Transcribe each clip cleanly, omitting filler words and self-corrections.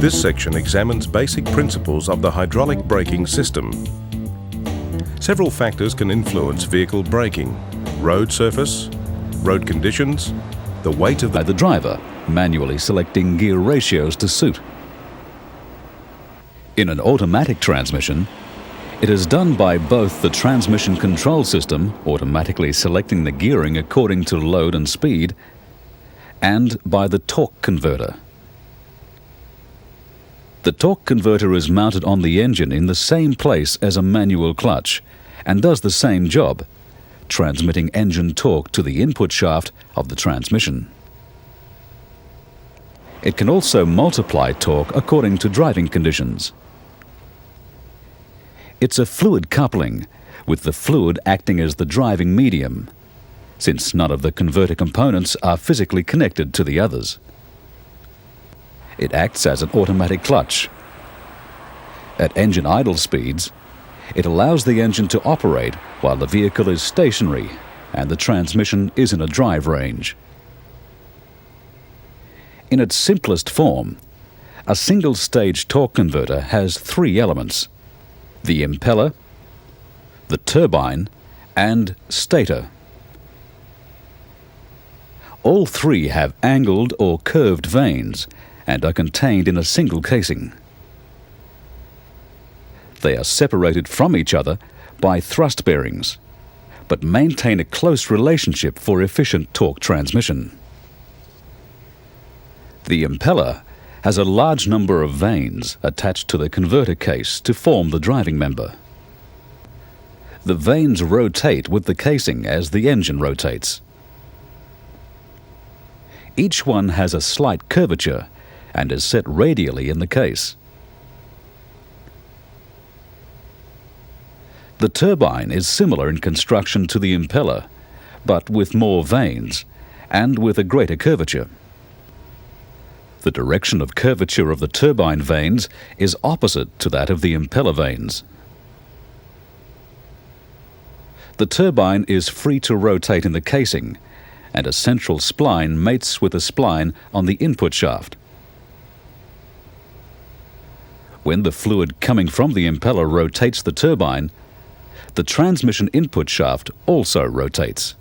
This section examines basic principles of the hydraulic braking system. Several factors can influence vehicle braking: road surface, road conditions, the weight of the driver, manually selecting gear ratios to suit. In an automatic transmission, it is done by both the transmission control system, automatically selecting the gearing according to load and speed, and by the torque converter. The torque converter is mounted on the engine in the same place as a manual clutch and does the same job, transmitting engine torque to the input shaft of the transmission. It can also multiply torque according to driving conditions. It's a fluid coupling, with the fluid acting as the driving medium, since none of the converter components are physically connected to the others. It acts as an automatic clutch. At engine idle speeds, it allows the engine to operate while the vehicle is stationary and the transmission is in a drive range. In its simplest form, a single-stage torque converter has three elements: the impeller, the turbine, and stator. All three have angled or curved vanes and are contained in a single casing. They are separated from each other by thrust bearings, but maintain a close relationship for efficient torque transmission. The impeller has a large number of vanes attached to the converter case to form the driving member. The vanes rotate with the casing as the engine rotates. Each one has a slight curvature and is set radially in the case. The turbine is similar in construction to the impeller, but with more vanes and with a greater curvature. The direction of curvature of the turbine vanes is opposite to that of the impeller vanes. The turbine is free to rotate in the casing, and a central spline mates with a spline on the input shaft. When the fluid coming from the impeller rotates the turbine, the transmission input shaft also rotates.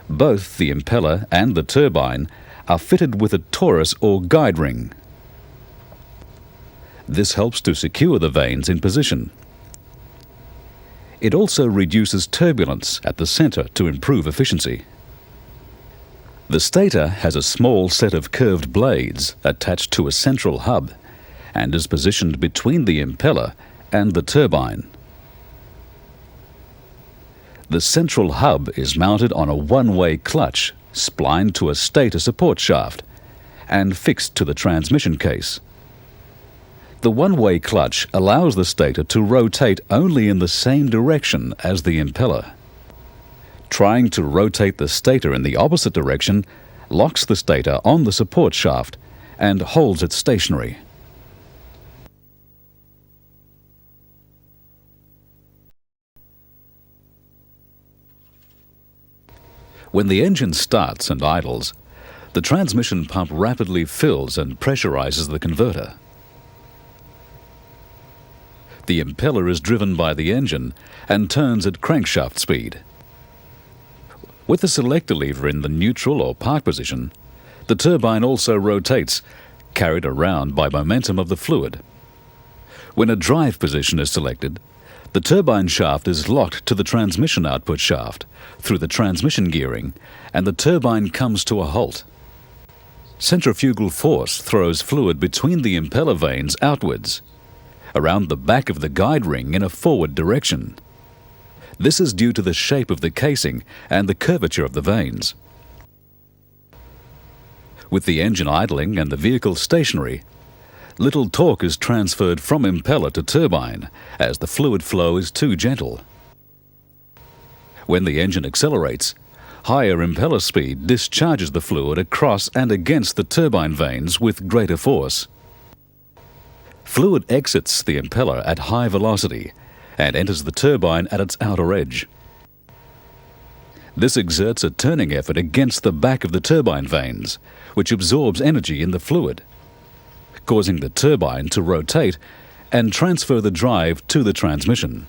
Both the impeller and the turbine are fitted with a torus or guide ring. This helps to secure the vanes in position. It also reduces turbulence at the center to improve efficiency. The stator has a small set of curved blades attached to a central hub and is positioned between the impeller and the turbine. The central hub is mounted on a one-way clutch splined to a stator support shaft and fixed to the transmission case. The one-way clutch allows the stator to rotate only in the same direction as the impeller. Trying to rotate the stator in the opposite direction locks the stator on the support shaft and holds it stationary. When the engine starts and idles, the transmission pump rapidly fills and pressurizes the converter. The impeller is driven by the engine and turns at crankshaft speed. With the selector lever in the neutral or park position, the turbine also rotates, carried around by momentum of the fluid. When a drive position is selected, the turbine shaft is locked to the transmission output shaft through the transmission gearing, and the turbine comes to a halt. Centrifugal force throws fluid between the impeller vanes outwards, around the back of the guide ring in a forward direction. This is due to the shape of the casing and the curvature of the vanes. With the engine idling and the vehicle stationary, little torque is transferred from impeller to turbine as the fluid flow is too gentle. When the engine accelerates, higher impeller speed discharges the fluid across and against the turbine vanes with greater force. Fluid exits the impeller at high velocity and enters the turbine at its outer edge. This exerts a turning effort against the back of the turbine vanes, which absorbs energy in the fluid causing the turbine to rotate and transfer the drive to the transmission.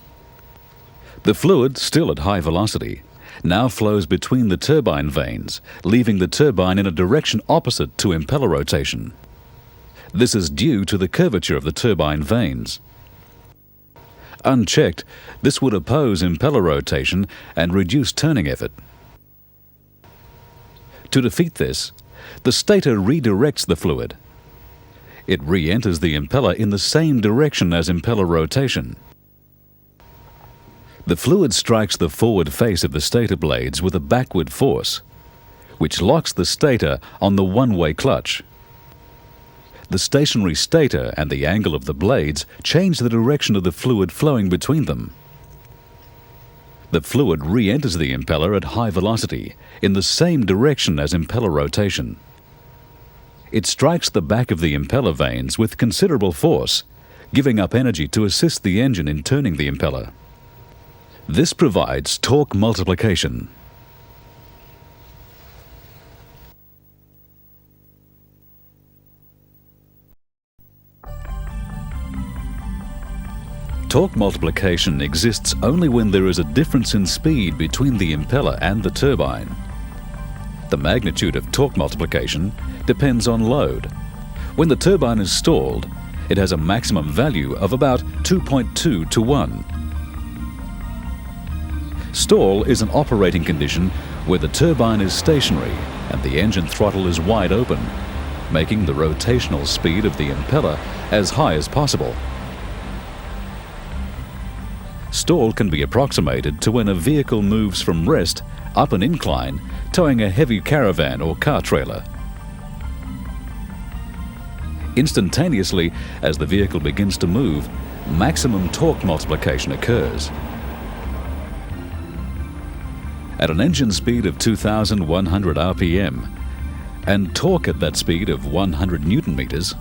The fluid, still at high velocity, now flows between the turbine vanes, leaving the turbine in a direction opposite to impeller rotation. This is due to the curvature of the turbine vanes. Unchecked, this would oppose impeller rotation and reduce turning effort. To defeat this, the stator redirects the fluid. It re-enters the impeller in the same direction as impeller rotation. The fluid strikes the forward face of the stator blades with a backward force, which locks the stator on the one-way clutch. The stationary stator and the angle of the blades change the direction of the fluid flowing between them. The fluid re-enters the impeller at high velocity in the same direction as impeller rotation. It strikes the back of the impeller vanes with considerable force, giving up energy to assist the engine in turning the impeller. This provides torque multiplication. Torque multiplication exists only when there is a difference in speed between the impeller and the turbine. The magnitude of torque multiplication depends on load. When the turbine is stalled, it has a maximum value of about 2.2 to 1. Stall is an operating condition where the turbine is stationary and the engine throttle is wide open, making the rotational speed of the impeller as high as possible. Stall can be approximated to when a vehicle moves from rest up an incline, towing a heavy caravan or car trailer. Instantaneously, as the vehicle begins to move, maximum torque multiplication occurs. At an engine speed of 2,100 RPM and torque at that speed of 100 Newton meters,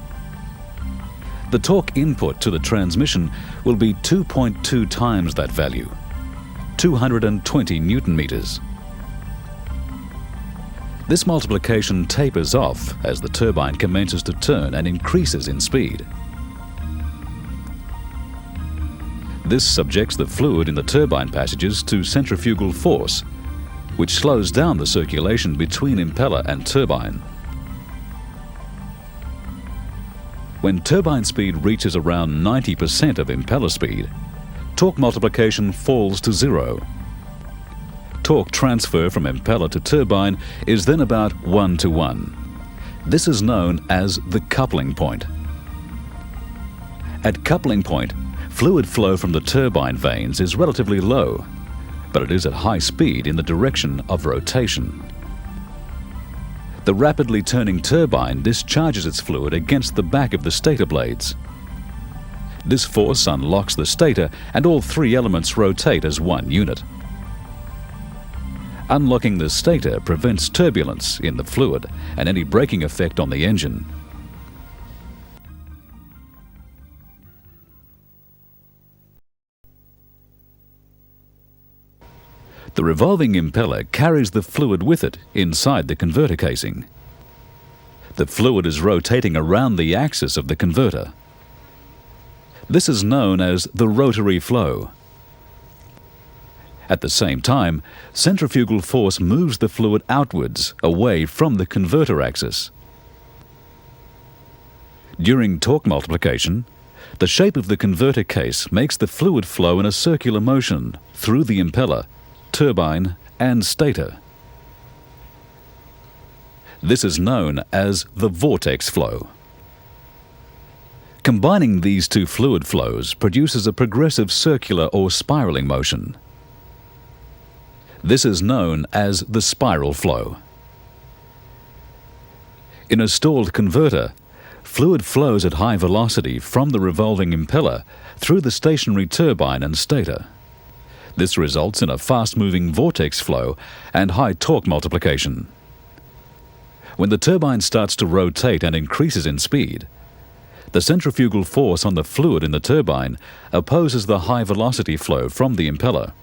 the torque input to the transmission will be 2.2 times that value, 220 Newton meters. This multiplication tapers off as the turbine commences to turn and increases in speed. This subjects the fluid in the turbine passages to centrifugal force, which slows down the circulation between impeller and turbine. When turbine speed reaches around 90% of impeller speed, torque multiplication falls to 0. Torque transfer from impeller to turbine is then about 1 to 1. This is known as the coupling point. At coupling point, fluid flow from the turbine vanes is relatively low, but it is at high speed in the direction of rotation. The rapidly turning turbine discharges its fluid against the back of the stator blades. This force unlocks the stator and all three elements rotate as one unit. Unlocking the stator prevents turbulence in the fluid and any braking effect on the engine. The revolving impeller carries the fluid with it inside the converter casing. The fluid is rotating around the axis of the converter. This is known as the rotary flow. At the same time, centrifugal force moves the fluid outwards, away from the converter axis. During torque multiplication, the shape of the converter case makes the fluid flow in a circular motion through the impeller, turbine, and stator. This is known as the vortex flow. Combining these two fluid flows produces a progressive circular or spiraling motion. This is known as the spiral flow. In a stalled converter, fluid flows at high velocity from the revolving impeller through the stationary turbine and stator. This results in a fast-moving vortex flow and high torque multiplication. When the turbine starts to rotate and increases in speed, the centrifugal force on the fluid in the turbine opposes the high velocity flow from the impeller.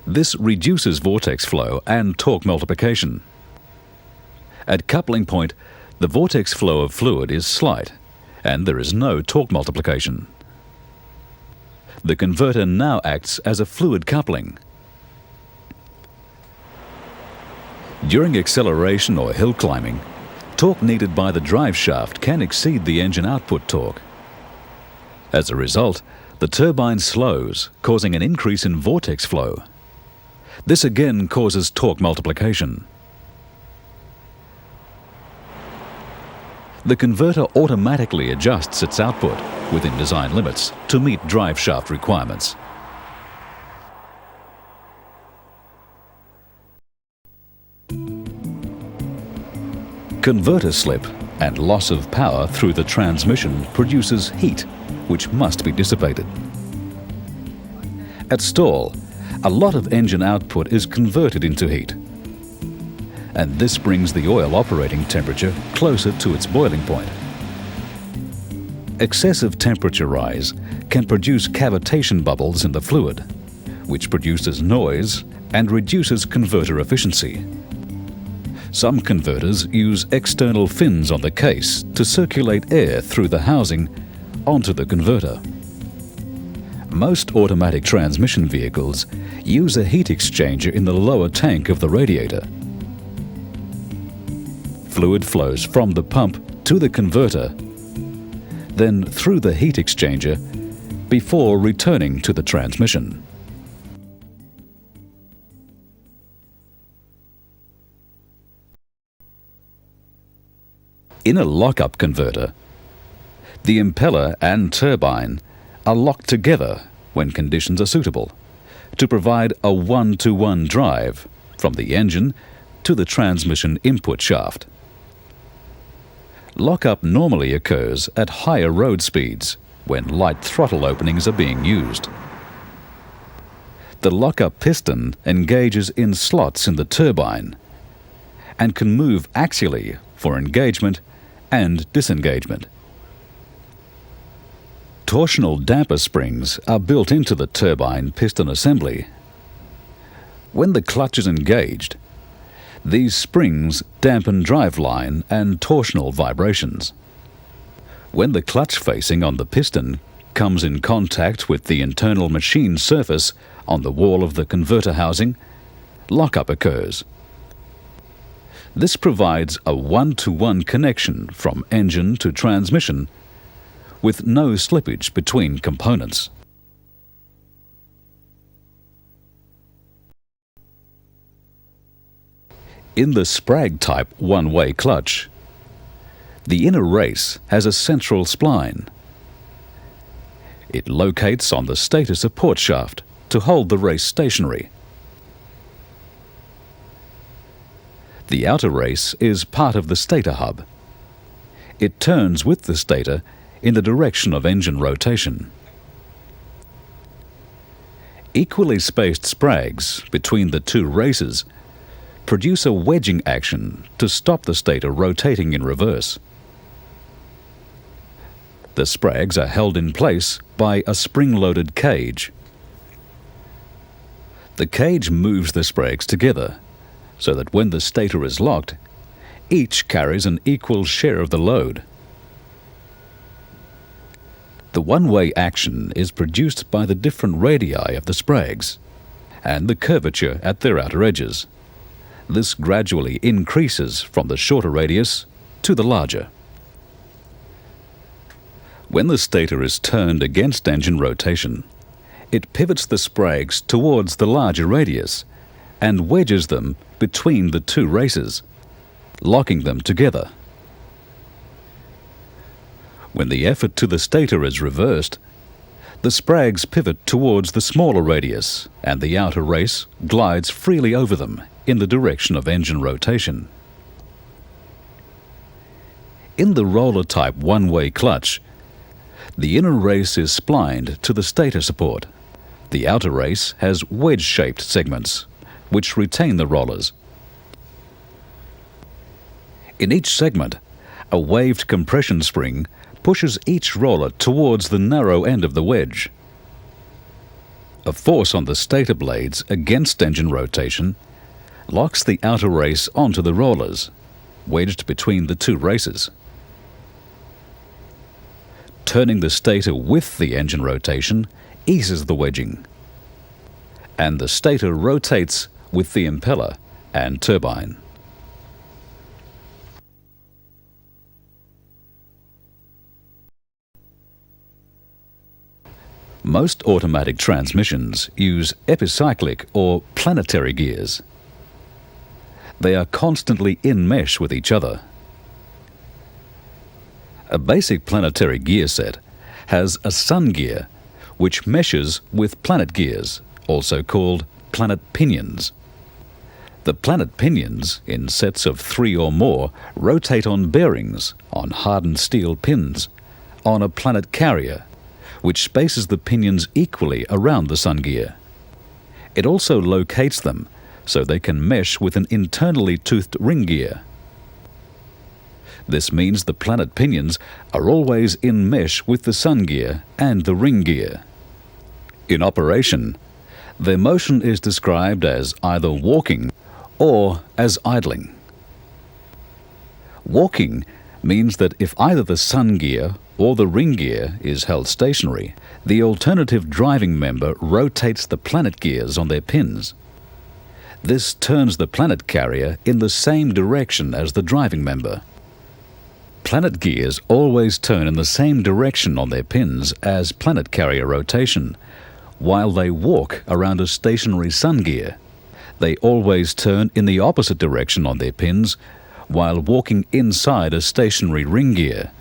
This reduces vortex flow and torque multiplication. At coupling point, The vortex flow of fluid is slight, and there is no torque multiplication. The converter now acts as a fluid coupling. During acceleration or hill climbing, torque needed by the drive shaft can exceed the engine output torque. As a result, the turbine slows, causing an increase in vortex flow. This again causes torque multiplication. The converter automatically adjusts its output within design limits to meet drive shaft requirements. Converter slip and loss of power through the transmission produces heat, which must be dissipated. At stall, a lot of engine output is converted into heat, and this brings the oil operating temperature closer to its boiling point. Excessive temperature rise can produce cavitation bubbles in the fluid, which produces noise and reduces converter efficiency. Some converters use external fins on the case to circulate air through the housing onto the converter. Most automatic transmission vehicles use a heat exchanger in the lower tank of the radiator. Fluid flows from the pump to the converter, then through the heat exchanger before returning to the transmission. In a lock-up converter, the impeller and turbine are locked together when conditions are suitable to provide a one-to-one drive from the engine to the transmission input shaft. Lock-up normally occurs at higher road speeds when light throttle openings are being used. The lock-up piston engages in slots in the turbine and can move axially for engagement and disengagement. Torsional damper springs are built into the turbine piston assembly. When the clutch is engaged, these springs dampen driveline and torsional vibrations. When the clutch facing on the piston comes in contact with the internal machine surface on the wall of the converter housing, lockup occurs. This provides a one-to-one connection from engine to transmission with no slippage between components. In the Sprague-type one-way clutch, the inner race has a central spline. It locates on the stator support shaft to hold the race stationary. The outer race is part of the stator hub. It turns with the stator in the direction of engine rotation. Equally spaced sprags between the two races produce a wedging action to stop the stator rotating in reverse. The sprags are held in place by a spring-loaded cage. The cage moves the sprags together so that when the stator is locked, each carries an equal share of the load. The one-way action is produced by the different radii of the sprags and the curvature at their outer edges. This gradually increases from the shorter radius to the larger. When the stator is turned against engine rotation, it pivots the sprags towards the larger radius and wedges them between the two races, locking them together. When the effort to the stator is reversed, the sprags pivot towards the smaller radius and the outer race glides freely over them in the direction of engine rotation. In the roller-type one-way clutch, the inner race is splined to the stator support. The outer race has wedge-shaped segments, which retain the rollers. In each segment, a waved compression spring pushes each roller towards the narrow end of the wedge. A force on the stator blades against engine rotation locks the outer race onto the rollers, wedged between the two races. Turning the stator with the engine rotation eases the wedging, and the stator rotates with the impeller and turbine. Most automatic transmissions use epicyclic or planetary gears. They are constantly in mesh with each other. A basic planetary gear set has a sun gear, which meshes with planet gears, also called planet pinions. The planet pinions, in sets of 3 or more, rotate on bearings, on hardened steel pins, on a planet carrier, which spaces the pinions equally around the sun gear. It also locates them so they can mesh with an internally toothed ring gear. This means the planet pinions are always in mesh with the sun gear and the ring gear. In operation, their motion is described as either walking or as idling. Walking means that if either the sun gear or the ring gear is held stationary, the alternative driving member rotates the planet gears on their pins. This turns the planet carrier in the same direction as the driving member. Planet gears always turn in the same direction on their pins as planet carrier rotation. While they walk around a stationary sun gear, they always turn in the opposite direction on their pins while walking inside a stationary ring gear.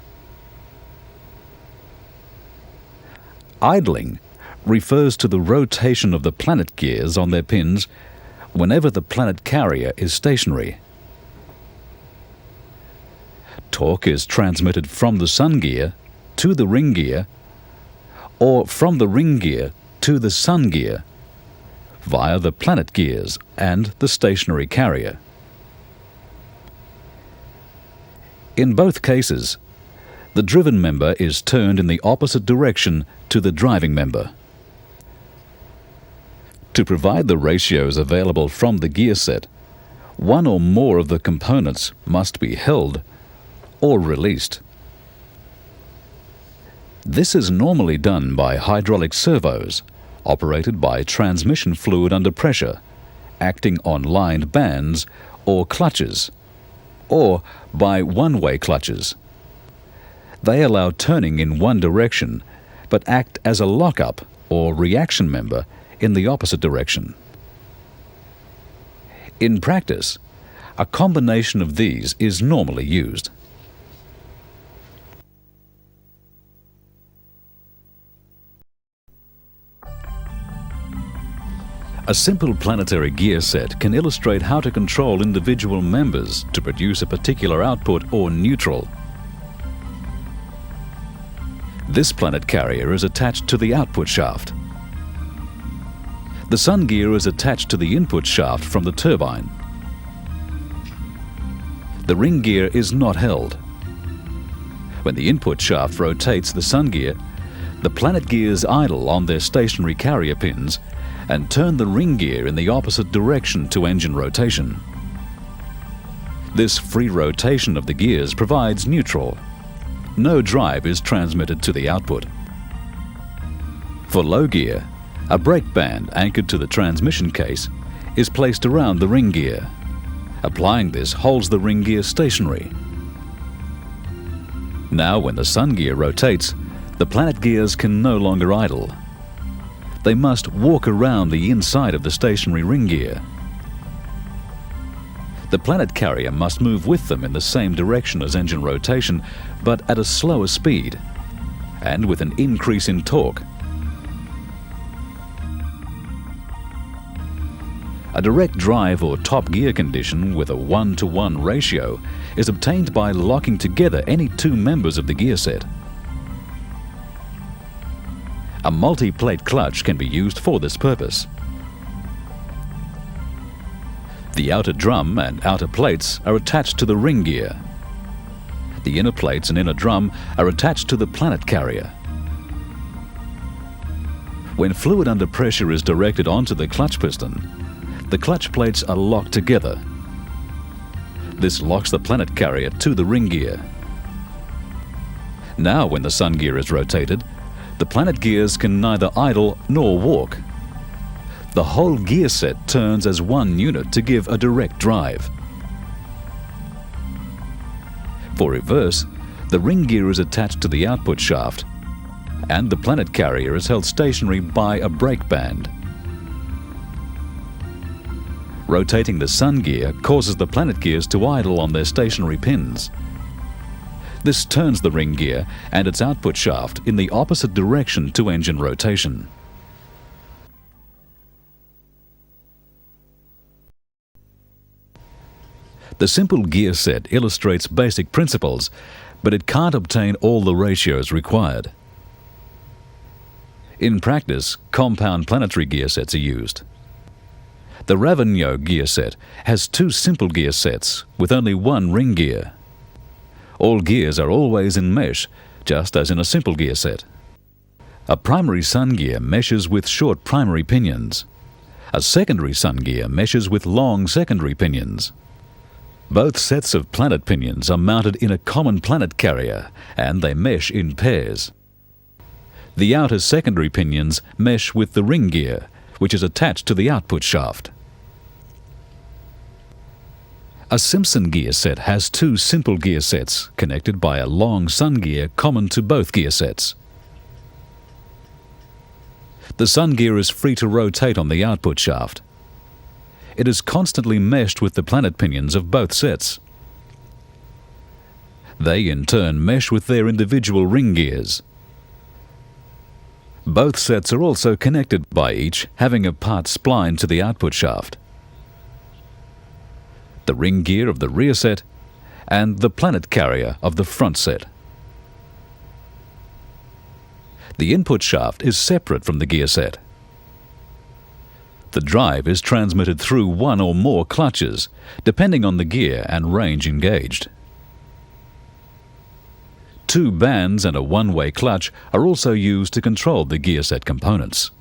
Idling refers to the rotation of the planet gears on their pins whenever the planet carrier is stationary. Torque is transmitted from the sun gear to the ring gear or from the ring gear to the sun gear via the planet gears and the stationary carrier. In both cases, the driven member is turned in the opposite direction to the driving member. To provide the ratios available from the gear set, one or more of the components must be held or released. This is normally done by hydraulic servos, operated by transmission fluid under pressure, acting on lined bands or clutches, or by one-way clutches. They allow turning in one direction, but act as a lock-up or reaction member in the opposite direction. In practice, a combination of these is normally used. A simple planetary gear set can illustrate how to control individual members to produce a particular output or neutral. This planet carrier is attached to the output shaft. The sun gear is attached to the input shaft from the turbine. The ring gear is not held. When the input shaft rotates the sun gear, the planet gears idle on their stationary carrier pins and turn the ring gear in the opposite direction to engine rotation. This free rotation of the gears provides neutral. No drive is transmitted to the output. For low gear, a brake band anchored to the transmission case is placed around the ring gear. Applying this holds the ring gear stationary. Now when the sun gear rotates, the planet gears can no longer idle. They must walk around the inside of the stationary ring gear. The planet carrier must move with them in the same direction as engine rotation, but at a slower speed and with an increase in torque. A direct drive or top gear condition with a 1-to-1 ratio is obtained by locking together any two members of the gear set. A multi-plate clutch can be used for this purpose. The outer drum and outer plates are attached to the ring gear. The inner plates and inner drum are attached to the planet carrier. When fluid under pressure is directed onto the clutch piston, the clutch plates are locked together. This locks the planet carrier to the ring gear. Now, when the sun gear is rotated, the planet gears can neither idle nor walk. The whole gear set turns as one unit to give a direct drive. For reverse, the ring gear is attached to the output shaft, and the planet carrier is held stationary by a brake band. Rotating the sun gear causes the planet gears to idle on their stationary pins. This turns the ring gear and its output shaft in the opposite direction to engine rotation. The simple gear set illustrates basic principles, but it can't obtain all the ratios required. In practice, compound planetary gear sets are used. The Ravignolle gear set has two simple gear sets with only one ring gear. All gears are always in mesh, just as in a simple gear set. A primary sun gear meshes with short primary pinions. A secondary sun gear meshes with long secondary pinions. Both sets of planet pinions are mounted in a common planet carrier, and they mesh in pairs. The outer secondary pinions mesh with the ring gear, which is attached to the output shaft. A Simpson gear set has two simple gear sets connected by a long sun gear common to both gear sets. The sun gear is free to rotate on the output shaft. It is constantly meshed with the planet pinions of both sets. They in turn mesh with their individual ring gears. Both sets are also connected by each having a part spline to the output shaft. The ring gear of the rear set and the planet carrier of the front set. The input shaft is separate from the gear set. The drive is transmitted through one or more clutches, depending on the gear and range engaged. Two bands and a one-way clutch are also used to control the gear set components.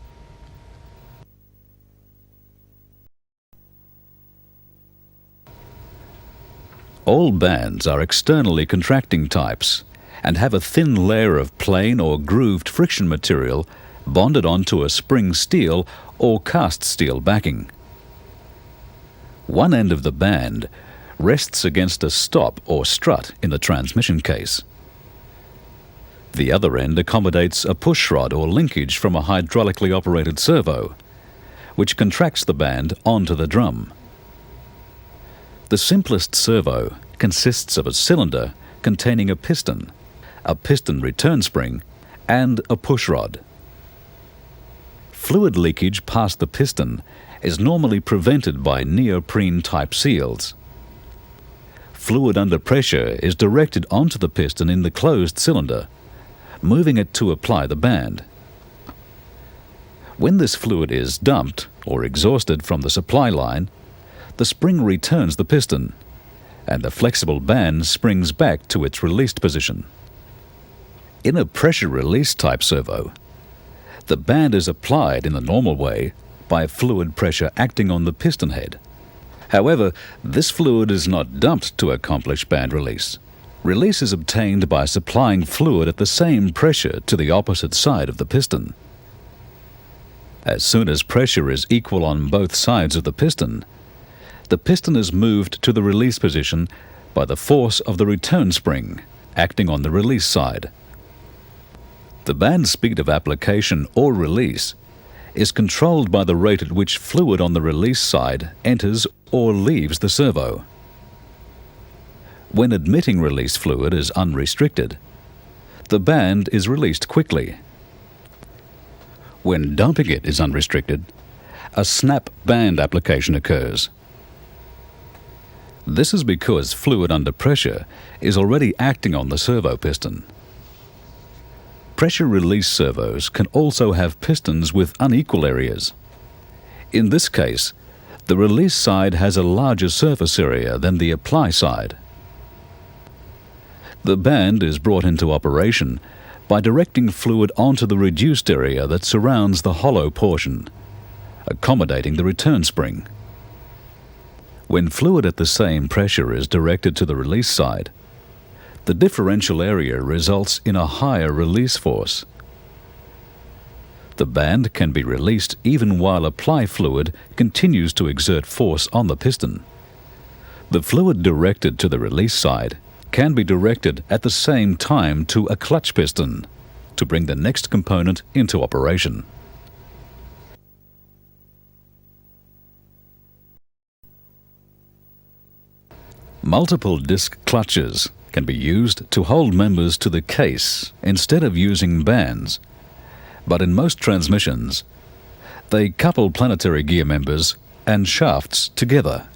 All bands are externally contracting types and have a thin layer of plain or grooved friction material bonded onto a spring steel or cast steel backing. One end of the band rests against a stop or strut in the transmission case. The other end accommodates a pushrod or linkage from a hydraulically operated servo, which contracts the band onto the drum. The simplest servo consists of a cylinder containing a piston return spring, and a pushrod. Fluid leakage past the piston is normally prevented by neoprene-type seals. Fluid under pressure is directed onto the piston in the closed cylinder, moving it to apply the band. When this fluid is dumped or exhausted from the supply line, the spring returns the piston, and the flexible band springs back to its released position. In a pressure release type servo, the band is applied in the normal way by fluid pressure acting on the piston head. However, this fluid is not dumped to accomplish band release. Release is obtained by supplying fluid at the same pressure to the opposite side of the piston. As soon as pressure is equal on both sides of the piston is moved to the release position by the force of the return spring acting on the release side. The band speed of application or release is controlled by the rate at which fluid on the release side enters or leaves the servo. When admitting release fluid is unrestricted, the band is released quickly. When dumping it is unrestricted, a snap band application occurs. This is because fluid under pressure is already acting on the servo piston. Pressure release servos can also have pistons with unequal areas. In this case, the release side has a larger surface area than the apply side. The band is brought into operation by directing fluid onto the reduced area that surrounds the hollow portion, accommodating the return spring. When fluid at the same pressure is directed to the release side, the differential area results in a higher release force. The band can be released even while apply fluid continues to exert force on the piston. The fluid directed to the release side can be directed at the same time to a clutch piston to bring the next component into operation. Multiple disc clutches can be used to hold members to the case instead of using bands, but in most transmissions, they couple planetary gear members and shafts together.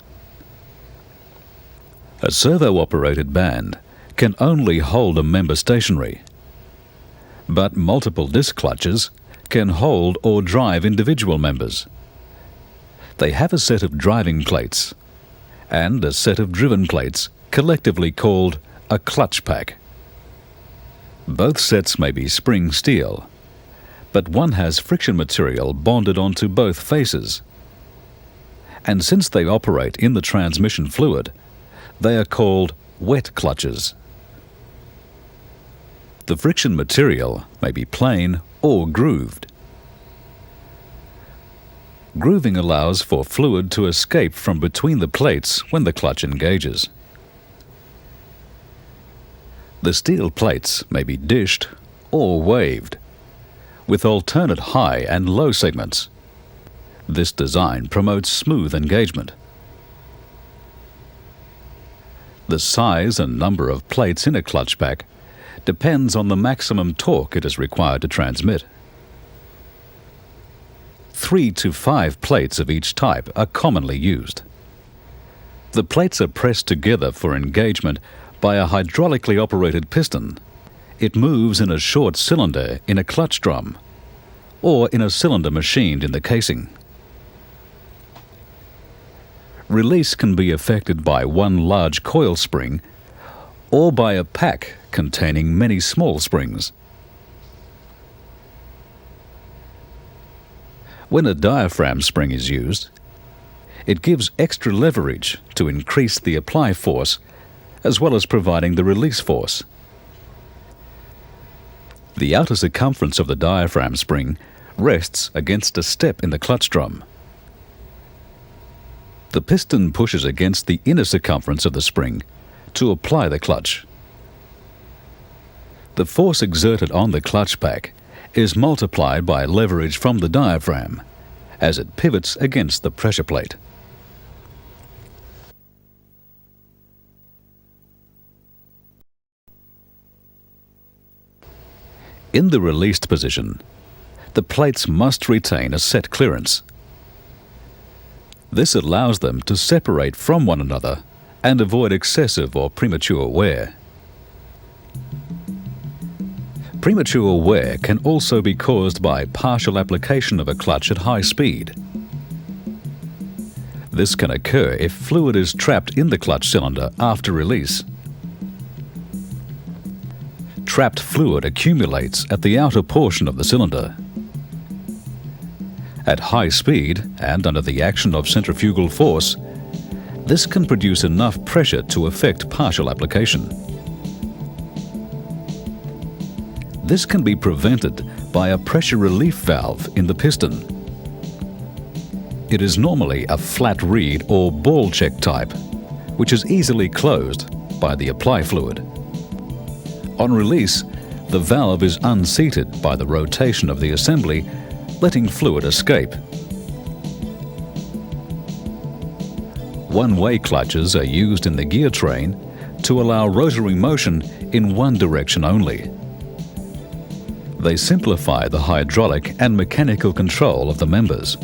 A servo-operated band can only hold a member stationary, but multiple disc clutches can hold or drive individual members. They have a set of driving plates and a set of driven plates, collectively called a clutch pack. Both sets may be spring steel, but one has friction material bonded onto both faces. And since they operate in the transmission fluid, they are called wet clutches. The friction material may be plain or grooved. Grooving allows for fluid to escape from between the plates when the clutch engages. The steel plates may be dished or waved, with alternate high and low segments. This design promotes smooth engagement. The size and number of plates in a clutch pack depends on the maximum torque it is required to transmit. 3 to 5 plates of each type are commonly used. The plates are pressed together for engagement by a hydraulically operated piston. It moves in a short cylinder in a clutch drum, or in a cylinder machined in the casing. Release can be effected by one large coil spring or by a pack containing many small springs. When a diaphragm spring is used, it gives extra leverage to increase the apply force as well as providing the release force. The outer circumference of the diaphragm spring rests against a step in the clutch drum. The piston pushes against the inner circumference of the spring to apply the clutch. The force exerted on the clutch pack is multiplied by leverage from the diaphragm as it pivots against the pressure plate. In the released position, the plates must retain a set clearance. This allows them to separate from one another and avoid excessive or premature wear. Premature wear can also be caused by partial application of a clutch at high speed. This can occur if fluid is trapped in the clutch cylinder after release. Trapped fluid accumulates at the outer portion of the cylinder. At high speed and under the action of centrifugal force, this can produce enough pressure to effect partial application. This can be prevented by a pressure relief valve in the piston. It is normally a flat reed or ball check type, which is easily closed by the apply fluid. On release, the valve is unseated by the rotation of the assembly, letting fluid escape. One-way clutches are used in the gear train to allow rotary motion in one direction only. They simplify the hydraulic and mechanical control of the members.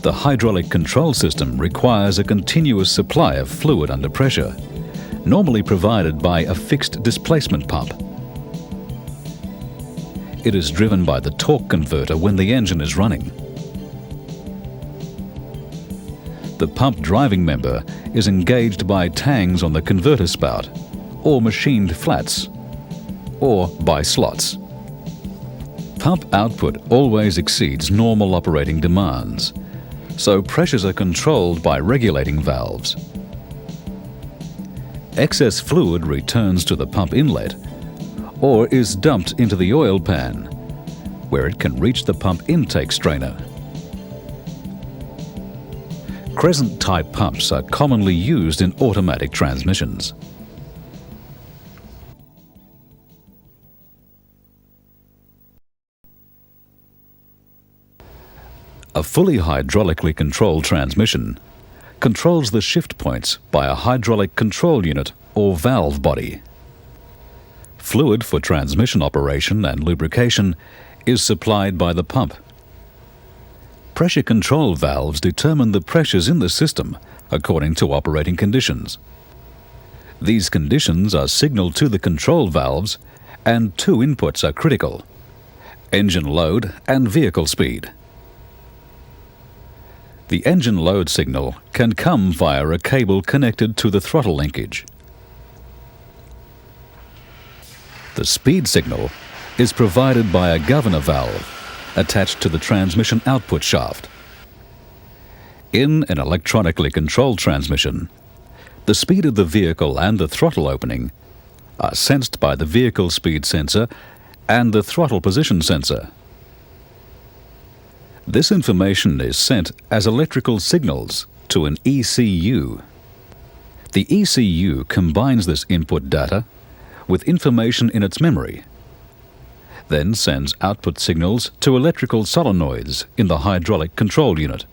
The hydraulic control system requires a continuous supply of fluid under pressure, normally provided by a fixed displacement pump. It is driven by the torque converter when the engine is running. The pump driving member is engaged by tangs on the converter spout, or machined flats, or by slots. Pump output always exceeds normal operating demands, so pressures are controlled by regulating valves. Excess fluid returns to the pump inlet or is dumped into the oil pan, where it can reach the pump intake strainer. Crescent-type pumps are commonly used in automatic transmissions. A fully hydraulically controlled transmission controls the shift points by a hydraulic control unit or valve body. Fluid for transmission operation and lubrication is supplied by the pump. Pressure control valves determine the pressures in the system according to operating conditions. These conditions are signaled to the control valves, and two inputs are critical: engine load and vehicle speed. The engine load signal can come via a cable connected to the throttle linkage. The speed signal is provided by a governor valve attached to the transmission output shaft. In an electronically controlled transmission, the speed of the vehicle and the throttle opening are sensed by the vehicle speed sensor and the throttle position sensor. This information is sent as electrical signals to an ECU. The ECU combines this input data with information in its memory, then sends output signals to electrical solenoids in the hydraulic control unit.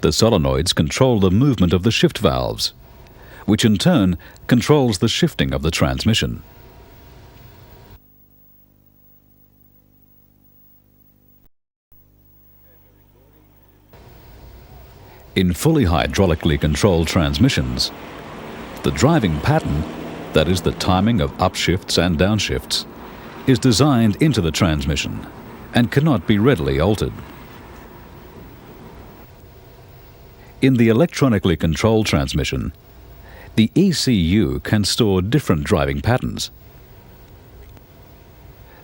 The solenoids control the movement of the shift valves, which in turn controls the shifting of the transmission. In fully hydraulically controlled transmissions, the driving pattern, that is the timing of upshifts and downshifts, is designed into the transmission and cannot be readily altered. In the electronically controlled transmission, the ECU can store different driving patterns.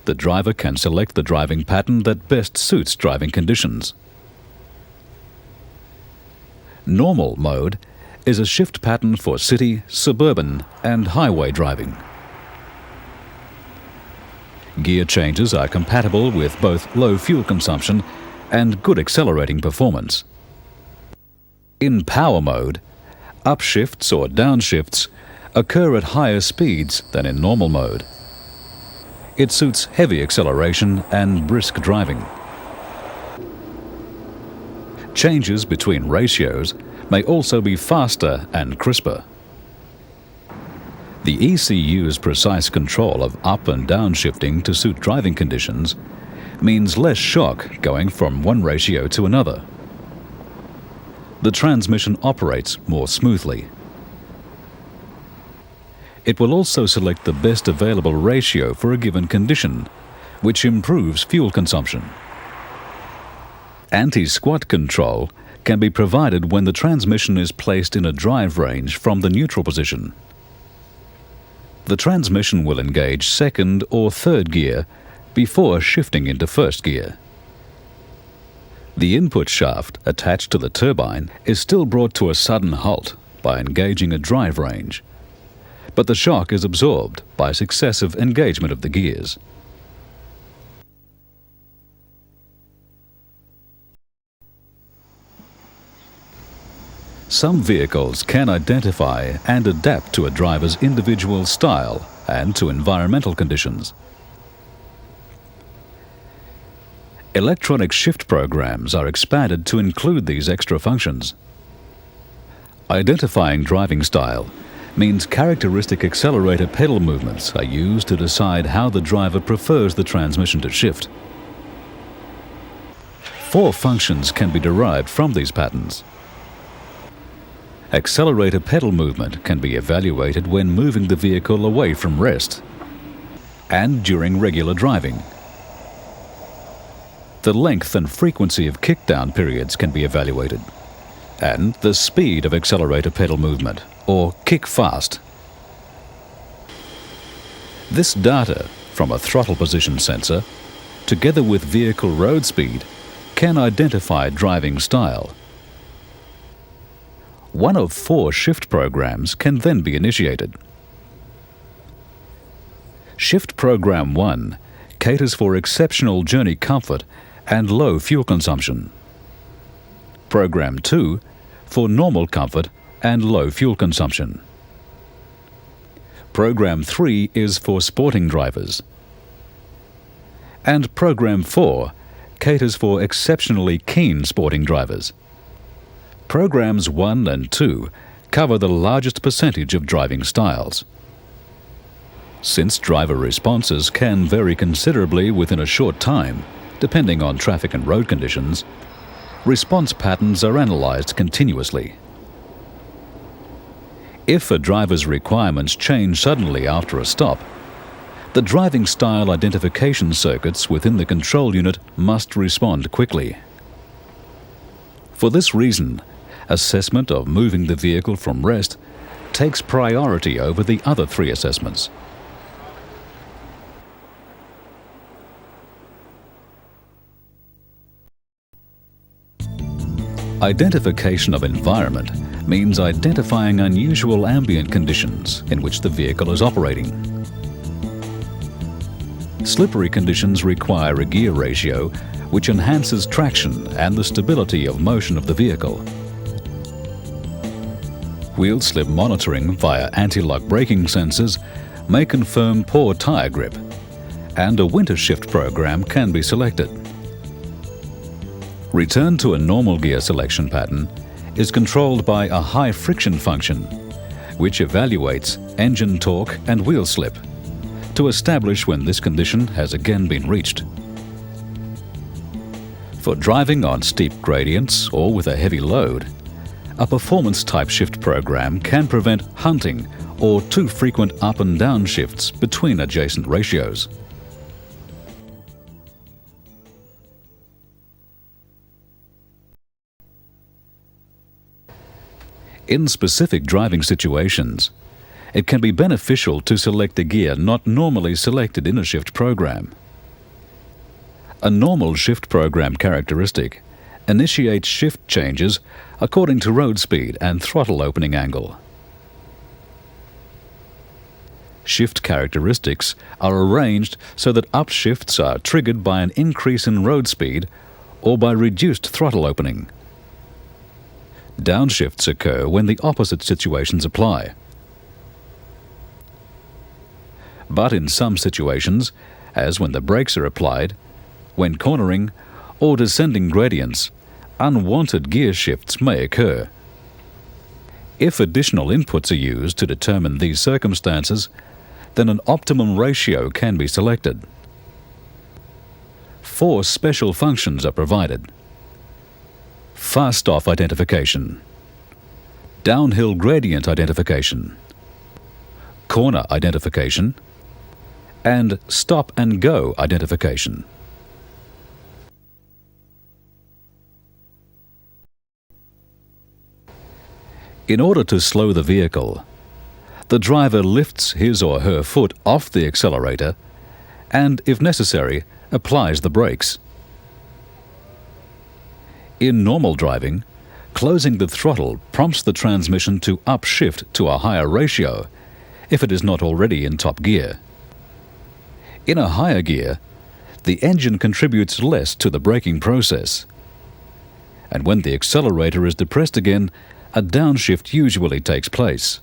The driver can select the driving pattern that best suits driving conditions. Normal mode is a shift pattern for city, suburban, and highway driving. Gear changes are compatible with both low fuel consumption and good accelerating performance. In power mode, upshifts or downshifts occur at higher speeds than in normal mode. It suits heavy acceleration and brisk driving. Changes between ratios may also be faster and crisper. The ECU's precise control of up and down shifting to suit driving conditions means less shock going from one ratio to another. The transmission operates more smoothly. It will also select the best available ratio for a given condition, which improves fuel consumption. Anti-squat control can be provided when the transmission is placed in a drive range from the neutral position. The transmission will engage second or third gear before shifting into first gear. The input shaft attached to the turbine is still brought to a sudden halt by engaging a drive range, but the shock is absorbed by successive engagement of the gears. Some vehicles can identify and adapt to a driver's individual style and to environmental conditions. Electronic shift programs are expanded to include these extra functions. Identifying driving style means characteristic accelerator pedal movements are used to decide how the driver prefers the transmission to shift. 4 functions can be derived from these patterns. Accelerator pedal movement can be evaluated when moving the vehicle away from rest and during regular driving. The length and frequency of kickdown periods can be evaluated, and the speed of accelerator pedal movement, or kick fast. This data from a throttle position sensor, together with vehicle road speed, can identify driving style. One of 4 shift programs can then be initiated. Shift Program 1 caters for exceptional journey comfort and low fuel consumption. Program 2 for normal comfort and low fuel consumption. Program 3 is for sporting drivers. And Program 4 caters for exceptionally keen sporting drivers. Programs 1 and 2 cover the largest percentage of driving styles. Since driver responses can vary considerably within a short time, depending on traffic and road conditions, response patterns are analysed continuously. If a driver's requirements change suddenly after a stop, the driving style identification circuits within the control unit must respond quickly. For this reason, assessment of moving the vehicle from rest takes priority over the other 3 assessments. Identification of environment means identifying unusual ambient conditions in which the vehicle is operating. Slippery conditions require a gear ratio which enhances traction and the stability of motion of the vehicle. Wheel slip monitoring via anti-lock braking sensors may confirm poor tyre grip, and a winter shift program can be selected. Return to a normal gear selection pattern is controlled by a high friction function, which evaluates engine torque and wheel slip to establish when this condition has again been reached. For driving on steep gradients or with a heavy load, a performance-type shift program can prevent hunting or too frequent up and down shifts between adjacent ratios. In specific driving situations, it can be beneficial to select a gear not normally selected in a shift program. A normal shift program characteristic initiates shift changes according to road speed and throttle opening angle. Shift characteristics are arranged so that upshifts are triggered by an increase in road speed or by reduced throttle opening. Downshifts occur when the opposite situations apply. But in some situations, as when the brakes are applied, when cornering, or descending gradients, unwanted gear shifts may occur. If additional inputs are used to determine these circumstances, then an optimum ratio can be selected. 4 special functions are provided: fast-off identification, downhill gradient identification, corner identification, and stop-and-go identification. In order to slow the vehicle, the driver lifts his or her foot off the accelerator and, if necessary, applies the brakes. In normal driving, closing the throttle prompts the transmission to upshift to a higher ratio if it is not already in top gear. In a higher gear, the engine contributes less to the braking process. And when the accelerator is depressed again, a downshift usually takes place.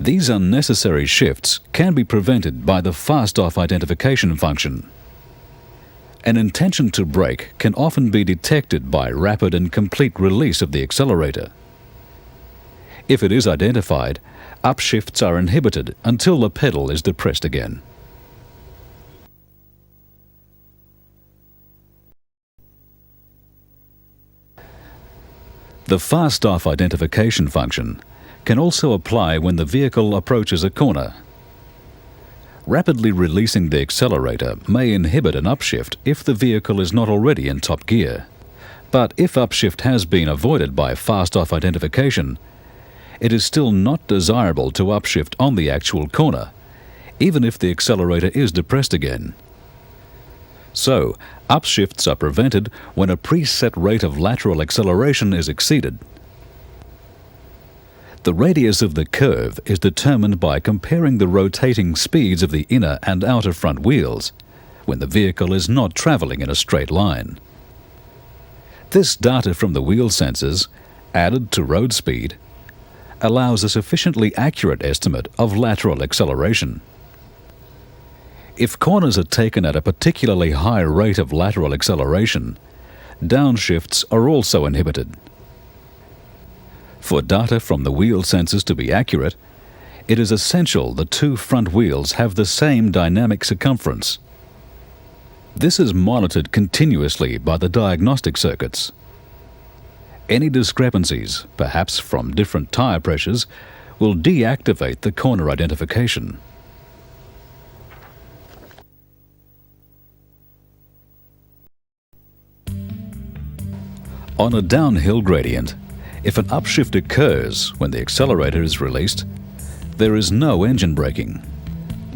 These unnecessary shifts can be prevented by the fast-off identification function. An intention to brake can often be detected by rapid and complete release of the accelerator. If it is identified, upshifts are inhibited until the pedal is depressed again. The fast-off identification function can also apply when the vehicle approaches a corner. Rapidly releasing the accelerator may inhibit an upshift if the vehicle is not already in top gear. But if upshift has been avoided by fast-off identification, it is still not desirable to upshift on the actual corner, even if the accelerator is depressed again. So, upshifts are prevented when a preset rate of lateral acceleration is exceeded. The radius of the curve is determined by comparing the rotating speeds of the inner and outer front wheels when the vehicle is not travelling in a straight line. This data from the wheel sensors, added to road speed, allows a sufficiently accurate estimate of lateral acceleration. If corners are taken at a particularly high rate of lateral acceleration, downshifts are also inhibited. For data from the wheel sensors to be accurate, it is essential the two front wheels have the same dynamic circumference. This is monitored continuously by the diagnostic circuits. Any discrepancies, perhaps from different tyre pressures, will deactivate the corner identification. On a downhill gradient, if an upshift occurs when the accelerator is released, there is no engine braking.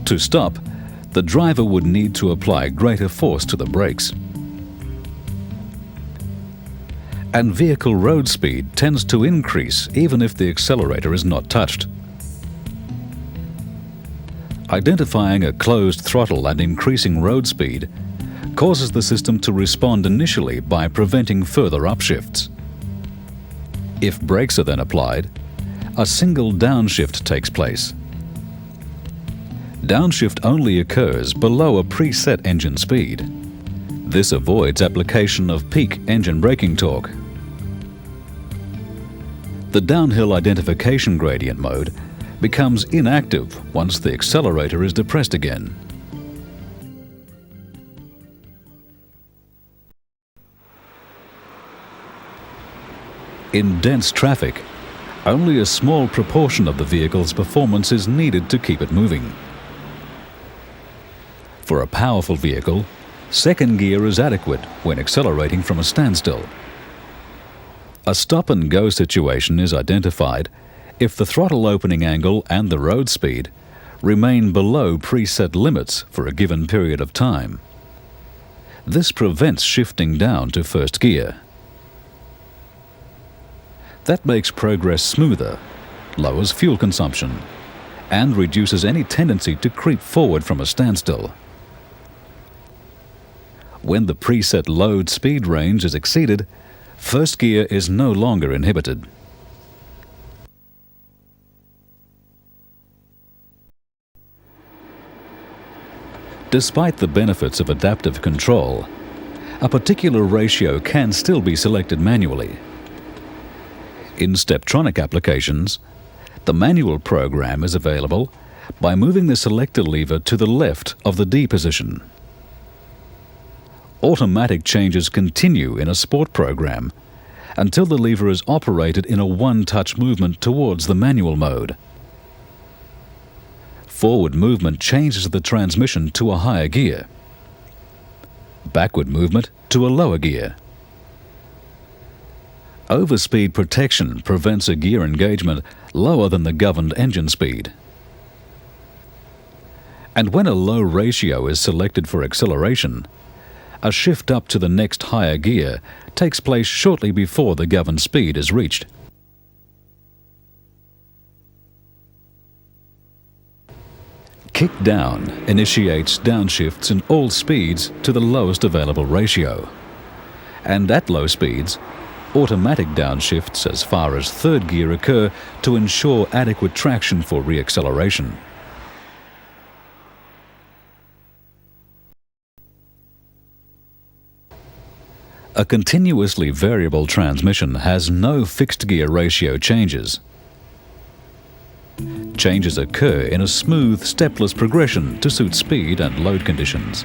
To stop, the driver would need to apply greater force to the brakes. And vehicle road speed tends to increase even if the accelerator is not touched. Identifying a closed throttle and increasing road speed causes the system to respond initially by preventing further upshifts. If brakes are then applied, a single downshift takes place. Downshift only occurs below a preset engine speed. This avoids application of peak engine braking torque. The downhill identification gradient mode becomes inactive once the accelerator is depressed again. In dense traffic, only a small proportion of the vehicle's performance is needed to keep it moving. For a powerful vehicle, second gear is adequate when accelerating from a standstill. A stop-and-go situation is identified if the throttle opening angle and the road speed remain below preset limits for a given period of time. This prevents shifting down to first gear. That makes progress smoother, lowers fuel consumption, and reduces any tendency to creep forward from a standstill. When the preset load speed range is exceeded, first gear is no longer inhibited. Despite the benefits of adaptive control, a particular ratio can still be selected manually. In Steptronic applications, the manual program is available by moving the selector lever to the left of the D position. Automatic changes continue in a sport program until the lever is operated in a one-touch movement towards the manual mode. Forward movement changes the transmission to a higher gear. Backward movement to a lower gear. Overspeed protection prevents a gear engagement lower than the governed engine speed. And when a low ratio is selected for acceleration, a shift up to the next higher gear takes place shortly before the governed speed is reached. Kick down initiates downshifts in all speeds to the lowest available ratio. And at low speeds, automatic downshifts as far as third gear occur to ensure adequate traction for reacceleration. A continuously variable transmission has no fixed gear ratio changes. Changes occur in a smooth, stepless progression to suit speed and load conditions.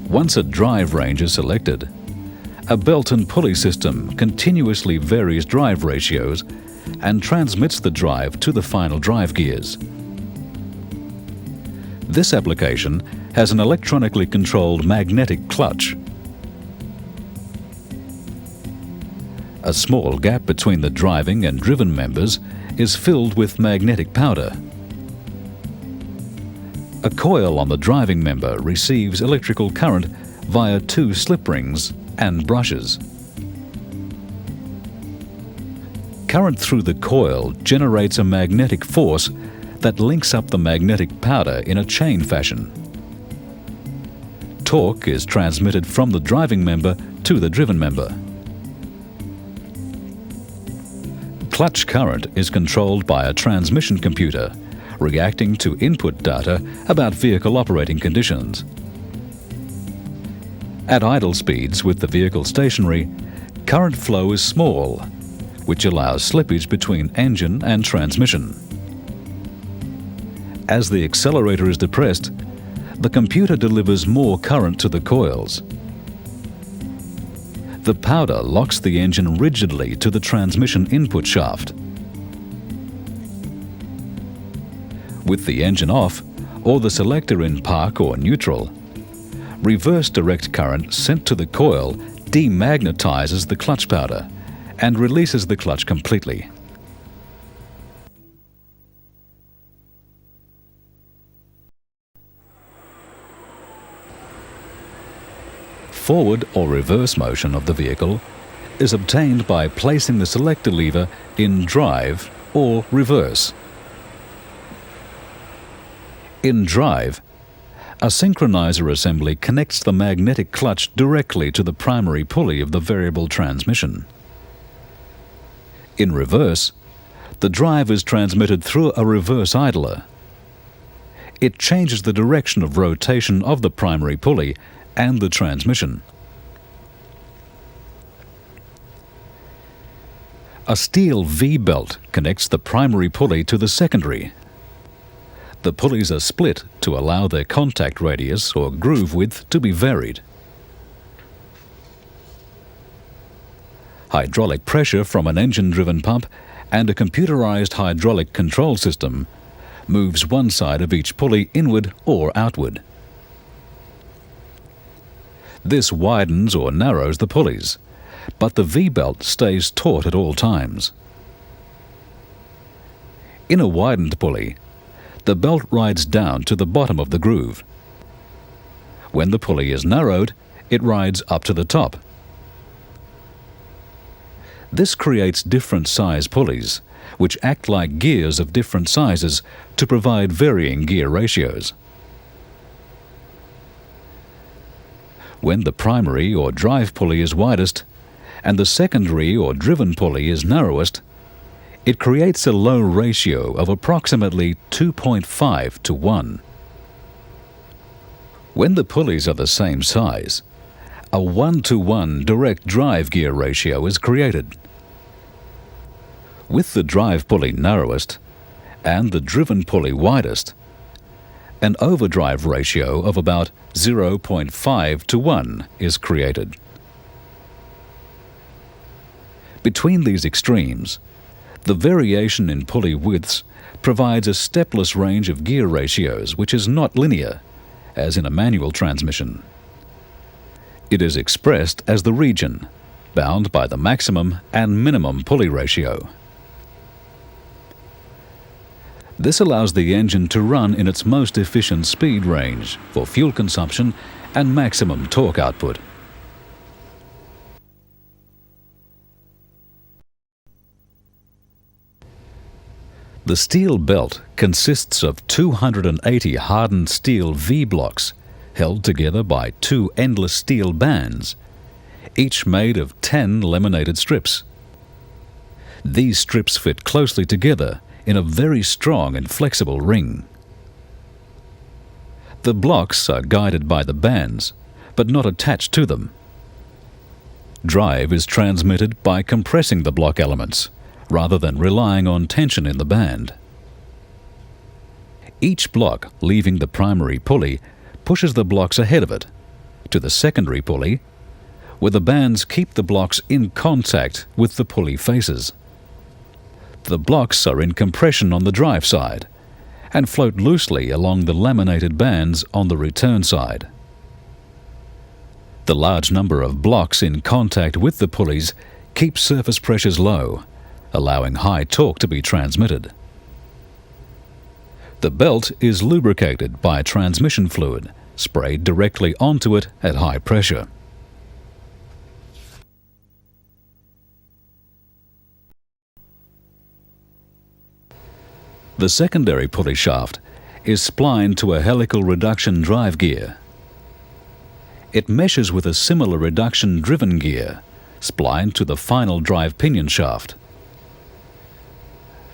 Once a drive range is selected, a belt and pulley system continuously varies drive ratios and transmits the drive to the final drive gears. This application has an electronically controlled magnetic clutch. A small gap between the driving and driven members is filled with magnetic powder. A coil on the driving member receives electrical current via two slip rings and brushes. Current through the coil generates a magnetic force that links up the magnetic powder in a chain fashion. Torque is transmitted from the driving member to the driven member. Clutch current is controlled by a transmission computer, reacting to input data about vehicle operating conditions. At idle speeds with the vehicle stationary, current flow is small, which allows slippage between engine and transmission. As the accelerator is depressed, the computer delivers more current to the coils. The powder locks the engine rigidly to the transmission input shaft. With the engine off, or the selector in park or neutral, reverse direct current sent to the coil demagnetizes the clutch powder and releases the clutch completely. Forward or reverse motion of the vehicle is obtained by placing the selector lever in drive or reverse. In drive, a synchronizer assembly connects the magnetic clutch directly to the primary pulley of the variable transmission. In reverse, the drive is transmitted through a reverse idler. It changes the direction of rotation of the primary pulley and the transmission. A steel V-belt connects the primary pulley to the secondary. The pulleys are split to allow their contact radius or groove width to be varied. Hydraulic pressure from an engine-driven pump and a computerized hydraulic control system moves one side of each pulley inward or outward. This widens or narrows the pulleys, but the V-belt stays taut at all times. In a widened pulley, the belt rides down to the bottom of the groove. When the pulley is narrowed, it rides up to the top. This creates different size pulleys, which act like gears of different sizes to provide varying gear ratios. When the primary or drive pulley is widest and the secondary or driven pulley is narrowest, it creates a low ratio of approximately 2.5 to 1. When the pulleys are the same size, a 1-to-1 direct drive gear ratio is created. With the drive pulley narrowest and the driven pulley widest, an overdrive ratio of about 0.5 to 1 is created. Between these extremes, the variation in pulley widths provides a stepless range of gear ratios which is not linear, as in a manual transmission. It is expressed as the region, bound by the maximum and minimum pulley ratio. This allows the engine to run in its most efficient speed range for fuel consumption and maximum torque output. The steel belt consists of 280 hardened steel V-blocks held together by two endless steel bands, each made of 10 laminated strips. These strips fit closely together in a very strong and flexible ring. The blocks are guided by the bands, but not attached to them. Drive is transmitted by compressing the block elements, rather than relying on tension in the band. Each block leaving the primary pulley pushes the blocks ahead of it, to the secondary pulley, where the bands keep the blocks in contact with the pulley faces. The blocks are in compression on the drive side and float loosely along the laminated bands on the return side. The large number of blocks in contact with the pulleys keeps surface pressures low, allowing high torque to be transmitted. The belt is lubricated by transmission fluid sprayed directly onto it at high pressure. The secondary pulley shaft is splined to a helical reduction drive gear. It meshes with a similar reduction driven gear, splined to the final drive pinion shaft.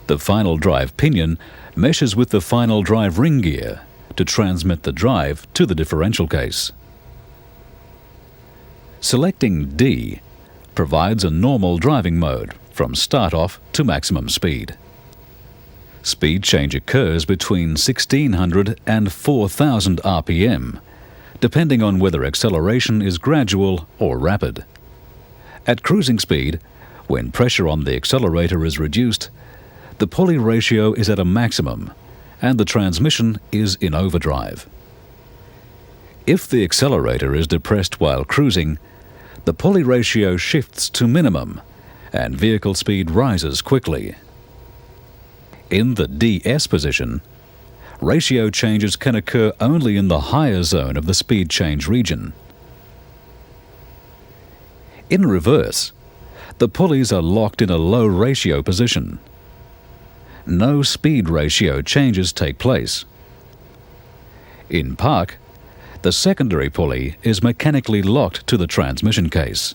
The final drive pinion meshes with the final drive ring gear to transmit the drive to the differential case. Selecting D provides a normal driving mode from start-off to maximum speed. Speed change occurs between 1600 and 4000 RPM, depending on whether acceleration is gradual or rapid. At cruising speed, when pressure on the accelerator is reduced, the pulley ratio is at a maximum and the transmission is in overdrive. If the accelerator is depressed while cruising, the pulley ratio shifts to minimum and vehicle speed rises quickly. In the DS position, ratio changes can occur only in the higher zone of the speed change region. In reverse, the pulleys are locked in a low ratio position. No speed ratio changes take place. In park, the secondary pulley is mechanically locked to the transmission case.